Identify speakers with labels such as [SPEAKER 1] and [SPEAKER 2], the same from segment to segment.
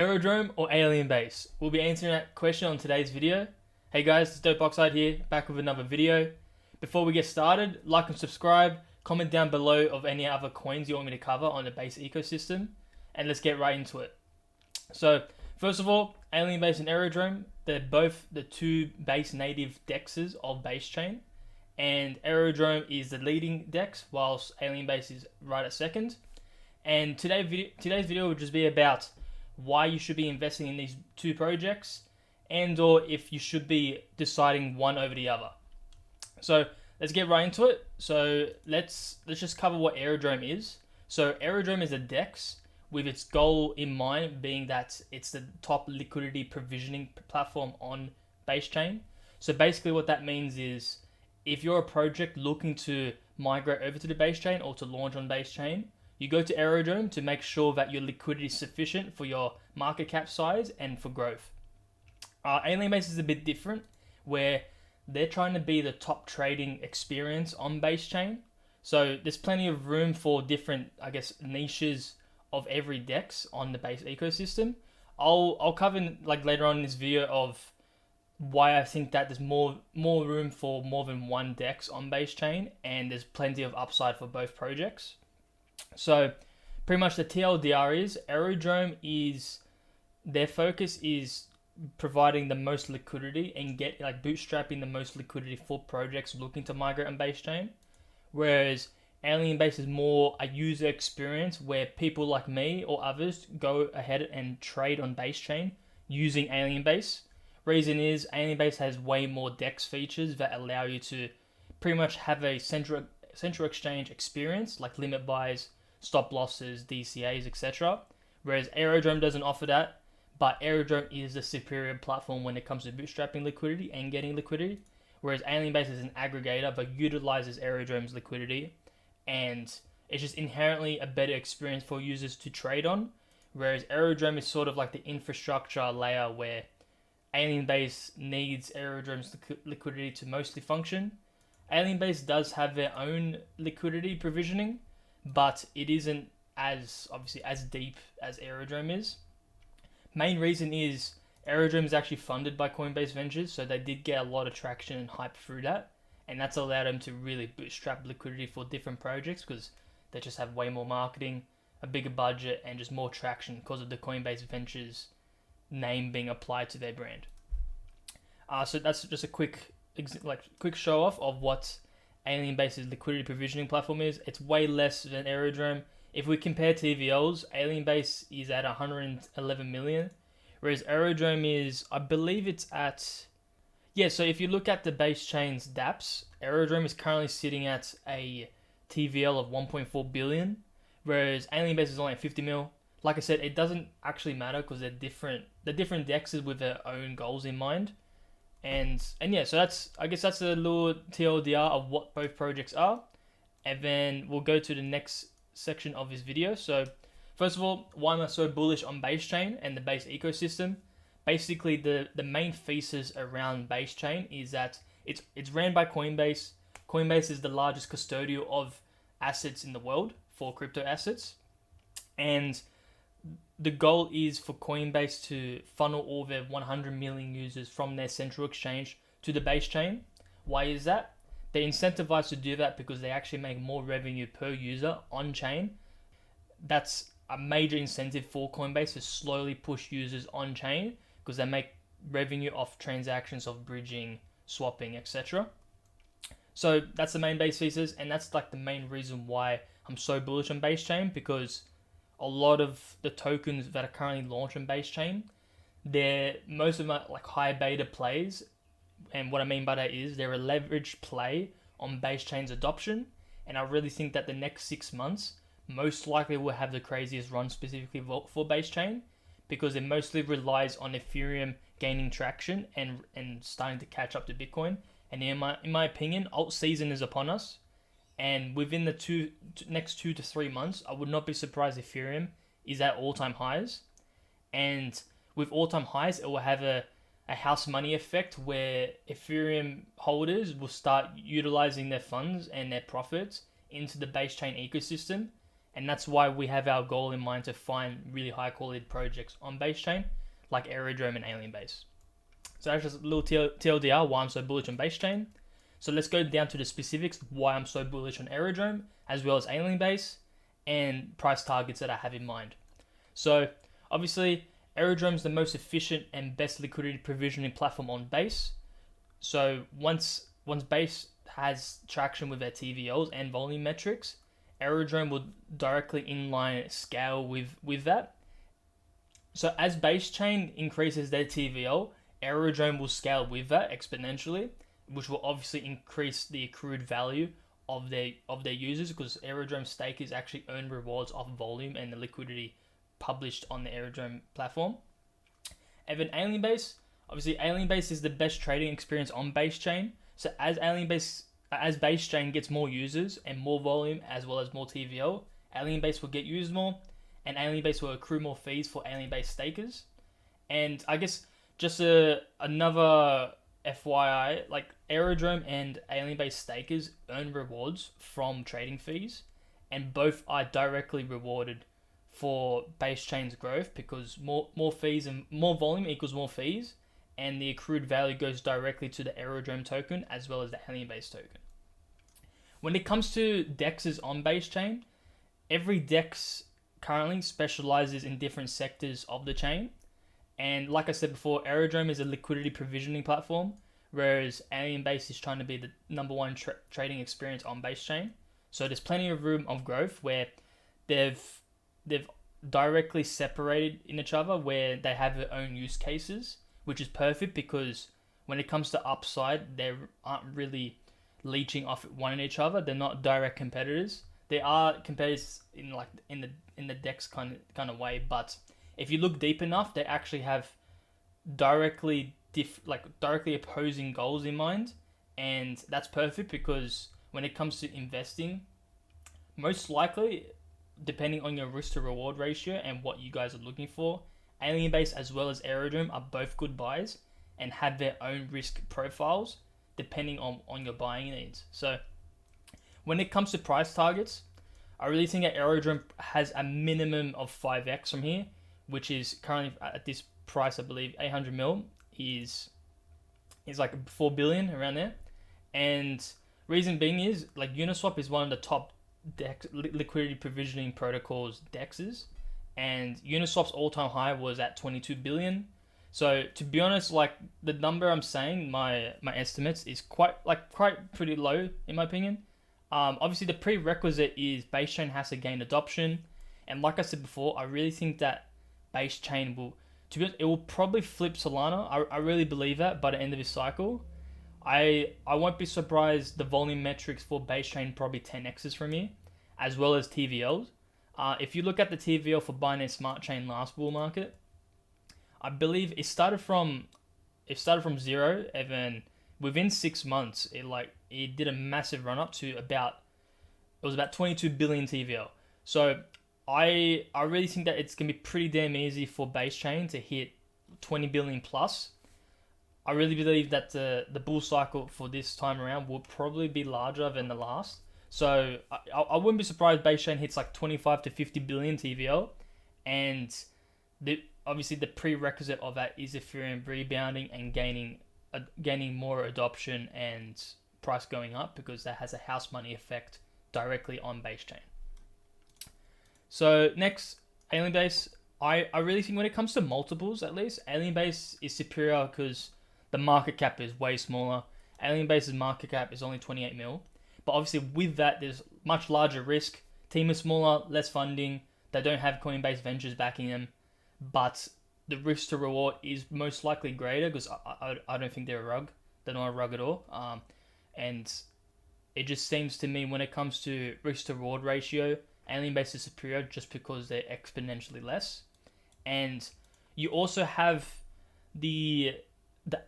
[SPEAKER 1] Aerodrome or Alienbase? We'll be answering that question on today's video. Hey guys, it's DopeOxide here, back with another video. Before we get started, like and subscribe, comment down below of any other coins you want me to cover on the base ecosystem, and let's get right into it. So, first of all, Alienbase and Aerodrome, they're both the two base native DEXs of base chain, and Aerodrome is the leading DEX, whilst Alienbase is right at second. And today's video will just be about why you should be investing in these two projects, and or if you should be deciding one over the other. So let's get right into it. So let's just cover what Aerodrome is. So Aerodrome is a DEX with its goal in mind being that it's the top liquidity provisioning platform on base chain. So basically what that means is if you're a project looking to migrate over to the base chain or to launch on base chain, you go to Aerodrome to make sure that your liquidity is sufficient for your market cap size and for growth. Alienbase is a bit different, where they're trying to be the top trading experience on base chain. So there's plenty of room for different, niches of every DEX on the base ecosystem. I'll cover later on in this video of why I think that there's more room for more than one DEX on base chain, and there's plenty of upside for both projects. So pretty much the TLDR is Aerodrome is their focus is providing the most liquidity and bootstrapping the most liquidity for projects looking to migrate on base chain, whereas Alienbase is more a user experience where people like me or others go ahead and trade on base chain using Alienbase. Reason is Alienbase has way more DEX features that allow you to pretty much have a central exchange experience, like limit buys, stop losses, DCAs, etc. Whereas Aerodrome doesn't offer that, but Aerodrome is the superior platform when it comes to bootstrapping liquidity and getting liquidity, whereas Alienbase is an aggregator but utilizes Aerodrome's liquidity, and it's just inherently a better experience for users to trade on, whereas Aerodrome is sort of like the infrastructure layer where Alienbase needs Aerodrome's liquidity to mostly function. Alienbase does have their own liquidity provisioning, but it isn't as deep as Aerodrome is. Main reason is Aerodrome is actually funded by Coinbase Ventures, so they did get a lot of traction and hype through that, and that's allowed them to really bootstrap liquidity for different projects because they just have way more marketing, a bigger budget, and just more traction because of the Coinbase Ventures name being applied to their brand. So that's just a quick show off of what Alienbase's liquidity provisioning platform is. It's way less than Aerodrome. If we compare TVLs, Alienbase is at 111 million, whereas Aerodrome is, I believe it's at, so if you look at the base chain's dApps, Aerodrome is currently sitting at a TVL of 1.4 billion, whereas Alienbase is only at 50 mil. Like I said, it doesn't actually matter because they're different DEXs with their own goals in mind. And so that's a little TLDR of what both projects are, and then we'll go to the next section of this video. So first of all, why am I so bullish on base chain and the base ecosystem? Basically, the main thesis around base chain is that it's ran by Coinbase. Coinbase is the largest custodial of assets in the world for crypto assets, and the goal is for Coinbase to funnel all their 100 million users from their central exchange to the base chain. Why is that? They're incentivized to do that because they actually make more revenue per user on chain. That's a major incentive for Coinbase to slowly push users on chain because they make revenue off transactions of bridging, swapping, etc. So that's the main base thesis, and that's the main reason why I'm so bullish on base chain, because a lot of the tokens that are currently launched on base chain, most of them are high beta plays, and what I mean by that is they're a leveraged play on base chain's adoption, and I really think that the next 6 months most likely will have the craziest run specifically for base chain, because it mostly relies on Ethereum gaining traction and starting to catch up to Bitcoin. And in my opinion, alt season is upon us. And within the next 2 to 3 months, I would not be surprised if Ethereum is at all-time highs. And with all-time highs, it will have a house money effect where Ethereum holders will start utilizing their funds and their profits into the base chain ecosystem. And that's why we have our goal in mind to find really high quality projects on base chain, like Aerodrome and Alienbase. So that's just a little TLDR why I'm so bullish on base chain. So let's go down to the specifics why I'm so bullish on Aerodrome, as well as Alienbase, and price targets that I have in mind. So obviously, Aerodrome is the most efficient and best liquidity provisioning platform on Base. So once Base has traction with their TVLs and volume metrics, Aerodrome will directly inline scale with that. So as Base chain increases their TVL, Aerodrome will scale with that exponentially, which will obviously increase the accrued value of their users, because Aerodrome stakers actually earn rewards off volume and the liquidity published on the Aerodrome platform. And then Alienbase, obviously Alienbase is the best trading experience on base chain. So as base chain gets more users and more volume as well as more TVL, Alienbase will get used more, and Alienbase will accrue more fees for Alienbase stakers. And I guess just another FYI, like Aerodrome and Alienbase stakers earn rewards from trading fees, and both are directly rewarded for base chain's growth, because more fees and more volume equals more fees, and the accrued value goes directly to the Aerodrome token as well as the Alienbase token. When it comes to DEXs on base chain, every DEX currently specializes in different sectors of the chain. And like I said before, Aerodrome is a liquidity provisioning platform, whereas Alienbase is trying to be the number one trading experience on base chain. So there's plenty of room of growth where they've directly separated in each other, where they have their own use cases, which is perfect, because when it comes to upside, they aren't really leeching off one in each other. They're not direct competitors. They are competitors in the DEX kind of way, but if you look deep enough, they actually have directly opposing goals in mind, and that's perfect, because when it comes to investing, most likely, depending on your risk to reward ratio and what you guys are looking for, Alienbase as well as Aerodrome are both good buys and have their own risk profiles depending on your buying needs. So when it comes to price targets, I really think that Aerodrome has a minimum of 5x from here, which is currently at this price, I believe 800 mil is like 4 billion around there. And reason being is, like, Uniswap is one of the top DEX liquidity provisioning protocols DEXs, and Uniswap's all-time high was at 22 billion. So to be honest, like, the number I'm saying, my estimates, is quite pretty low in my opinion. Obviously the prerequisite is base chain has to gain adoption, and like I said before, I really think that base chain will probably flip Solana. I really believe that by the end of this cycle. I won't be surprised the volume metrics for base chain probably 10x's from here, as well as TVLs. If you look at the TVL for Binance Smart Chain last bull market, I believe it started from 0, and then within 6 months it did a massive run up to about 22 billion TVL. So I really think that it's gonna be pretty damn easy for base chain to hit 20 billion plus. I really believe that the bull cycle for this time around will probably be larger than the last. So I wouldn't be surprised base chain hits like 25 to 50 billion TVL, and obviously the prerequisite of that is Ethereum rebounding and gaining more adoption and price going up, because that has a house money effect directly on base chain. So next, Alienbase. I really think when it comes to multiples, at least, Alienbase is superior because the market cap is way smaller. Alienbase's market cap is only 28 mil. But obviously with that, there's much larger risk. Team is smaller, less funding. They don't have Coinbase Ventures backing them. But the risk to reward is most likely greater, because I don't think they're a rug. They're not a rug at all. And it just seems to me when it comes to risk to reward ratio, Alienbase is superior just because they're exponentially less. And you also have the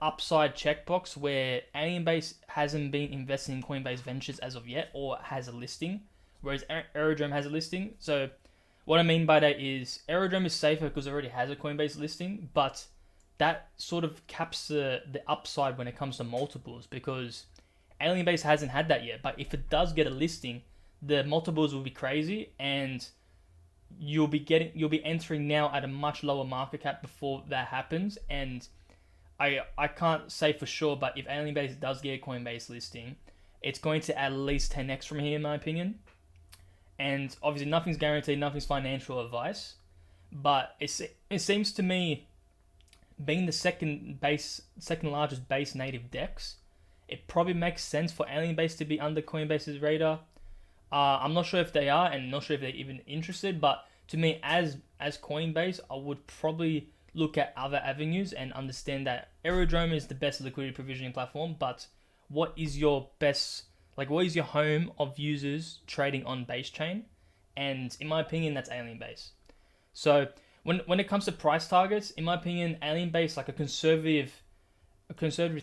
[SPEAKER 1] upside checkbox where Alienbase hasn't been investing in Coinbase Ventures as of yet, or has a listing, whereas Aerodrome has a listing. So what I mean by that is Aerodrome is safer because it already has a Coinbase listing, but that sort of caps the upside when it comes to multiples, because Alienbase hasn't had that yet. But if it does get a listing, the multiples will be crazy, and you'll be entering now at a much lower market cap before that happens. And I can't say for sure, but if Alienbase does get a Coinbase listing, it's going to at least 10x from here, in my opinion. And obviously, nothing's guaranteed, nothing's financial advice, but it seems to me, being the second largest base native DEX, it probably makes sense for Alienbase to be under Coinbase's radar. I'm not sure if they are, and not sure if they're even interested, but to me, as Coinbase, I would probably look at other avenues and understand that Aerodrome is the best liquidity provisioning platform, but what is your home of users trading on base chain? And in my opinion, that's Alienbase. So when it comes to price targets, in my opinion, Alienbase, like a conservative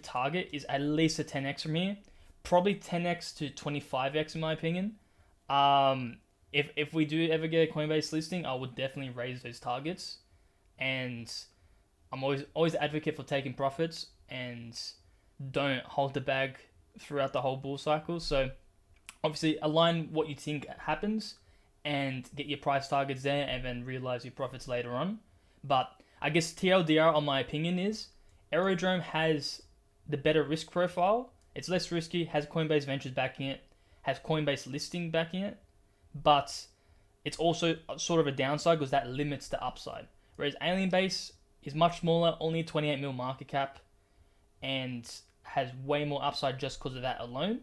[SPEAKER 1] target, is at least a 10x from here, probably 10x to 25x in my opinion. If we do ever get a Coinbase listing, I would definitely raise those targets, and I'm always advocate for taking profits and don't hold the bag throughout the whole bull cycle. So obviously align what you think happens and get your price targets there, and then realize your profits later on. But I guess TLDR on my opinion is Aerodrome has the better risk profile. It's less risky, has Coinbase Ventures backing it, has Coinbase listing backing it, but it's also sort of a downside because that limits the upside. Whereas Alienbase is much smaller, only 28 mil market cap, and has way more upside just because of that alone.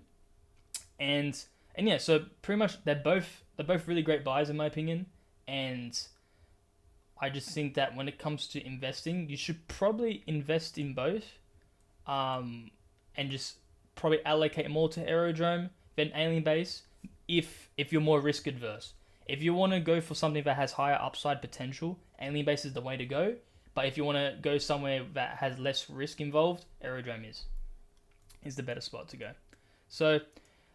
[SPEAKER 1] And yeah, so pretty much they're both really great buys in my opinion, and I just think that when it comes to investing, you should probably invest in both, and just probably allocate more to Aerodrome than Alienbase if you're more risk adverse. If you want to go for something that has higher upside potential, Alienbase is the way to go. But if you want to go somewhere that has less risk involved, Aerodrome is the better spot to go. So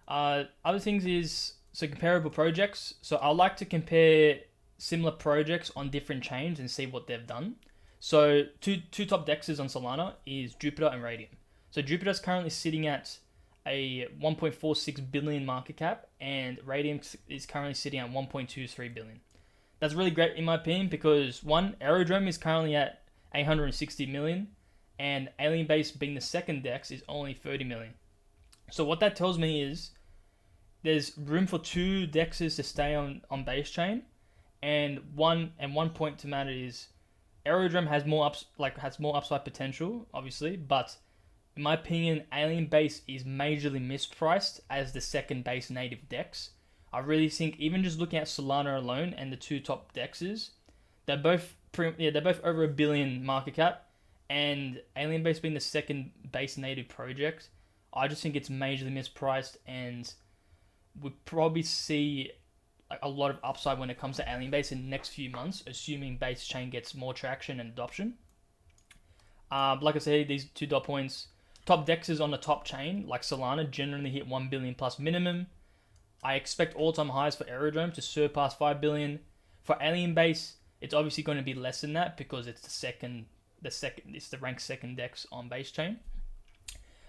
[SPEAKER 1] other things is, so comparable projects. So I like to compare similar projects on different chains and see what they've done. So two top DEXs on Solana is Jupiter and Radium. So Jupiter's currently sitting at a 1.46 billion market cap, and Radium is currently sitting at 1.23 billion. That's really great in my opinion because one, Aerodrome is currently at 860 million, and Alienbase, being the second DEX, is only 30 million. So what that tells me is there's room for two DEXs to stay on base chain, and one point to matter is Aerodrome has more upside potential, obviously, but in my opinion, Alienbase is majorly mispriced as the second base native DEX. I really think even just looking at Solana alone and the two top DEXs, they're both over $1 billion market cap, and Alienbase being the second base native project, I just think it's majorly mispriced, and we probably see a lot of upside when it comes to Alienbase in the next few months, assuming base chain gets more traction and adoption. Like I said, these two dot points, top DEXs on the top chain like Solana generally hit 1 billion plus minimum. I expect all-time highs for Aerodrome to surpass 5 billion. For Alienbase, it's obviously going to be less than that because it's it's the ranked second DEX on base chain.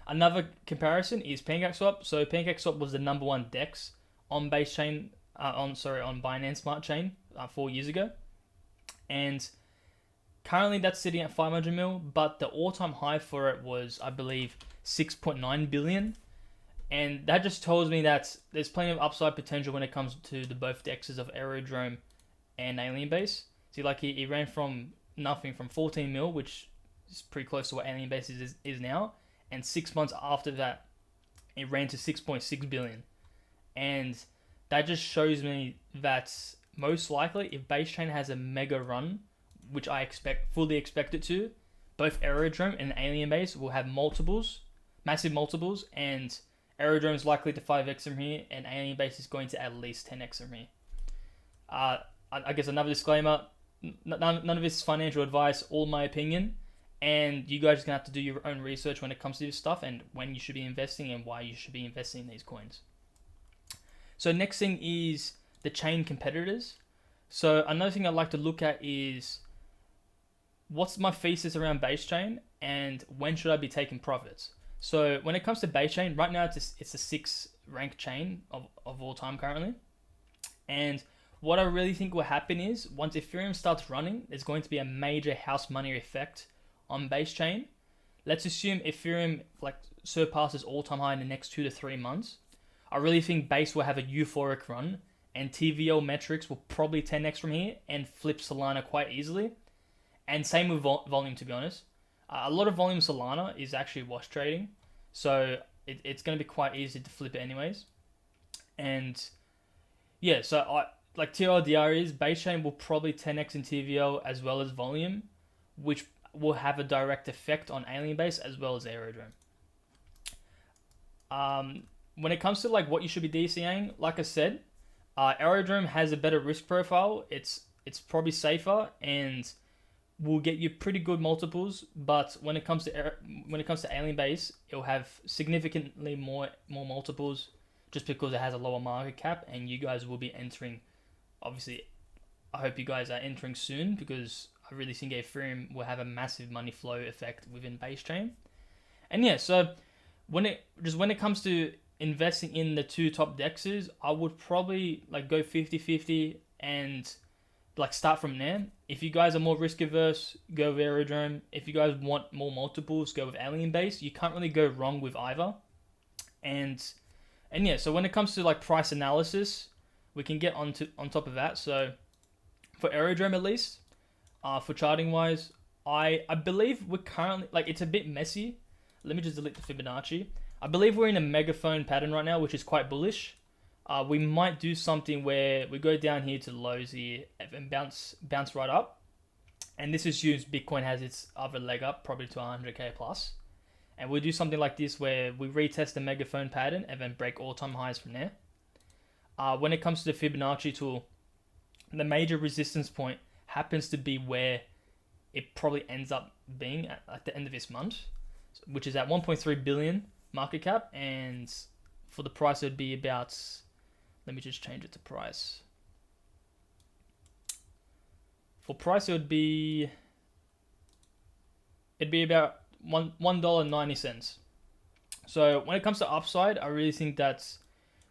[SPEAKER 1] Another comparison is PancakeSwap. So PancakeSwap was the number one DEX on base chain, on Binance Smart Chain 4 years ago, and currently that's sitting at 500 mil, but the all-time high for it was, I believe, 6.9 billion. And that just tells me that there's plenty of upside potential when it comes to the both DEXs of Aerodrome and Alienbase. See, like he ran from nothing, from 14 mil, which is pretty close to what Alienbase is now. And 6 months after that, it ran to 6.6 billion. And that just shows me that most likely, if base chain has a mega run, which I fully expect it to, both Aerodrome and Alienbase will have massive multiples, and Aerodrome is likely to 5x from here, and Alienbase is going to at least 10x from here. I guess another disclaimer, none of this is financial advice, all my opinion, and you guys are going to have to do your own research when it comes to this stuff, and when you should be investing and why you should be investing in these coins. So next thing is the chain competitors. So another thing I'd like to look at is what's my thesis around base chain and when should I be taking profits. So when it comes to base chain, right now it's a ranked chain of all time currently. And what I really think will happen is once Ethereum starts running, there's going to be a major house money effect on base chain. Let's assume Ethereum like surpasses all-time high in the next 2 to 3 months. I really think base will have a euphoric run, and TVL metrics will probably 10x from here and flip Solana quite easily. And same with volume, to be honest. A lot of volume Solana is actually wash trading, so it's going to be quite easy to flip it anyways. And yeah, so TLDR is base chain will probably 10x in TVL as well as volume, which will have a direct effect on Alienbase as well as Aerodrome. When it comes to like what you should be DCAing, like I said, Aerodrome has a better risk profile. It's probably safer and will get you pretty good multiples. But when it comes to Alienbase, it'll have significantly more multiples just because it has a lower market cap, and you guys will be entering. Obviously, I hope you guys are entering soon because I really think Ethereum will have a massive money flow effect within base chain. And yeah, so when it comes to investing in the two top DEXs, I would probably like go 50-50 and like start from there. If you guys are more risk averse, go with Aerodrome. If you guys want more multiples, go with Alienbase. You can't really go wrong with either. And yeah, so when it comes to like price analysis, we can get on top of that. So for Aerodrome at least, for charting wise, I believe we're currently like it's a bit messy. Let me just delete the Fibonacci. I believe we're in a megaphone pattern right now, which is quite bullish. We might do something where we go down here to the lows here and bounce right up. And this assumes Bitcoin has its other leg up, probably to 100k plus. And we'll do something like this where we retest the megaphone pattern and then break all-time highs from there. When it comes to the Fibonacci tool, the major resistance point happens to be where it probably ends up being at the end of this month, which is at 1.3 billion market cap, and for the price it would be about, let me just change it to price. For price it'd be about $1.90. So when it comes to upside, I really think that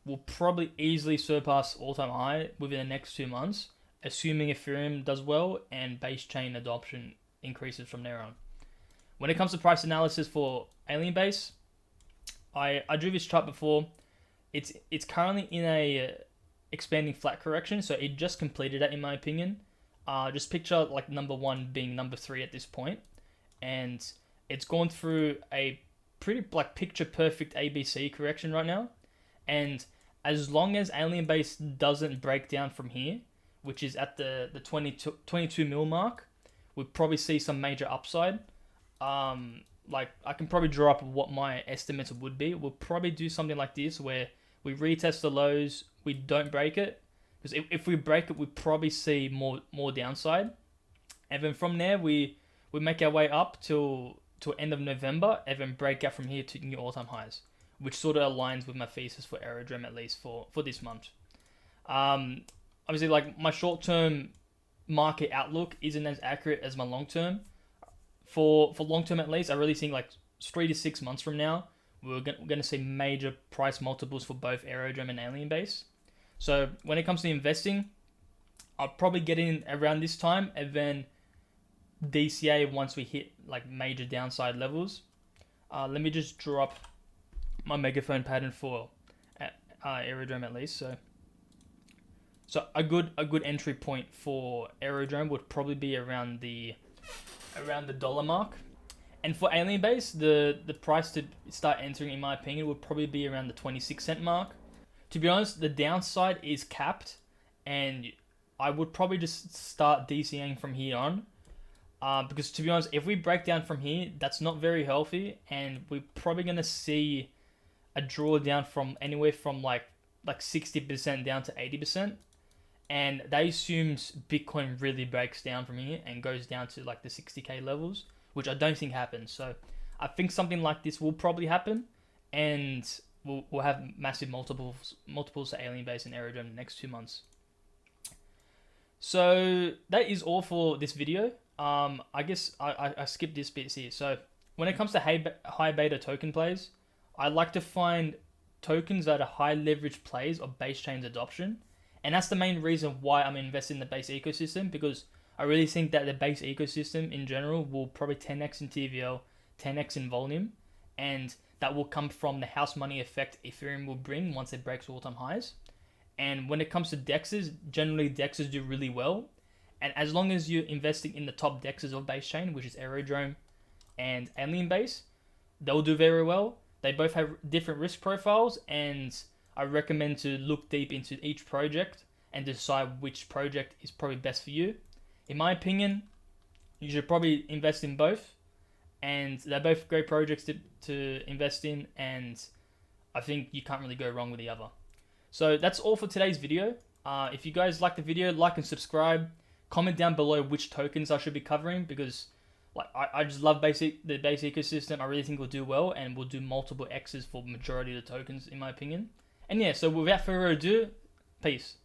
[SPEAKER 1] will probably easily surpass all-time high within the next 2 months, assuming Ethereum does well and base chain adoption increases from there on. When it comes to price analysis for Alienbase, I drew this chart before. It's currently in a expanding flat correction, so it just completed that in my opinion. Just picture like number 1 being number 3 at this point, and it's gone through a pretty like picture perfect ABC correction right now. And as long as Alienbase doesn't break down from here, which is at the 22 mil mark, we'll probably see some major upside. Like I can probably draw up what my estimates would be. We'll probably do something like this where we retest the lows, we don't break it, because if we break it, we probably see more downside, and then from there we make our way up till end of November, and then break out from here to new all-time highs, which sort of aligns with my thesis for Aerodrome at least for this month. Obviously, like my short-term market outlook isn't as accurate as my long-term. For long-term at least, I really think like 3 to 6 months from now, we're going to see major price multiples for both Aerodrome and Alienbase. So when it comes to investing, I'll probably get in around this time and then DCA once we hit like major downside levels. Let me just draw up my megaphone pattern for Aerodrome at least. So a good entry point for Aerodrome would probably be around the dollar mark, and for Alienbase, the price to start entering, in my opinion, would probably be around the 26-cent mark. To be honest, the downside is capped, and I would probably just start DCAing from here on, because to be honest, if we break down from here, that's not very healthy, and we're probably gonna see a drawdown from anywhere from like 60% down to 80%. And that assumes Bitcoin really breaks down from here and goes down to like the 60k levels, which I don't think happens. So I think something like this will probably happen, and we'll have massive multiples to Alienbase and Aerodrome in the next 2 months. So that is all for this video. I guess I skipped this bit here. So when it comes to high beta token plays, I like to find tokens that are high leverage plays of base chain's adoption. And that's the main reason why I'm investing in the base ecosystem, because I really think that the base ecosystem in general will probably 10x in TVL, 10x in volume, and that will come from the house money effect Ethereum will bring once it breaks all-time highs. And when it comes to DEXs, generally DEXs do really well. And as long as you're investing in the top DEXs of base chain, which is Aerodrome and Alienbase, they'll do very well. They both have different risk profiles, and I recommend to look deep into each project and decide which project is probably best for you. In my opinion, you should probably invest in both, and they're both great projects to invest in, and I think you can't really go wrong with the other. So that's all for today's video. If you guys like the video, like and subscribe. Comment down below which tokens I should be covering, because like I just love the base ecosystem. I really think we'll do well, and we'll do multiple X's for majority of the tokens in my opinion. And yeah, so without further ado, peace.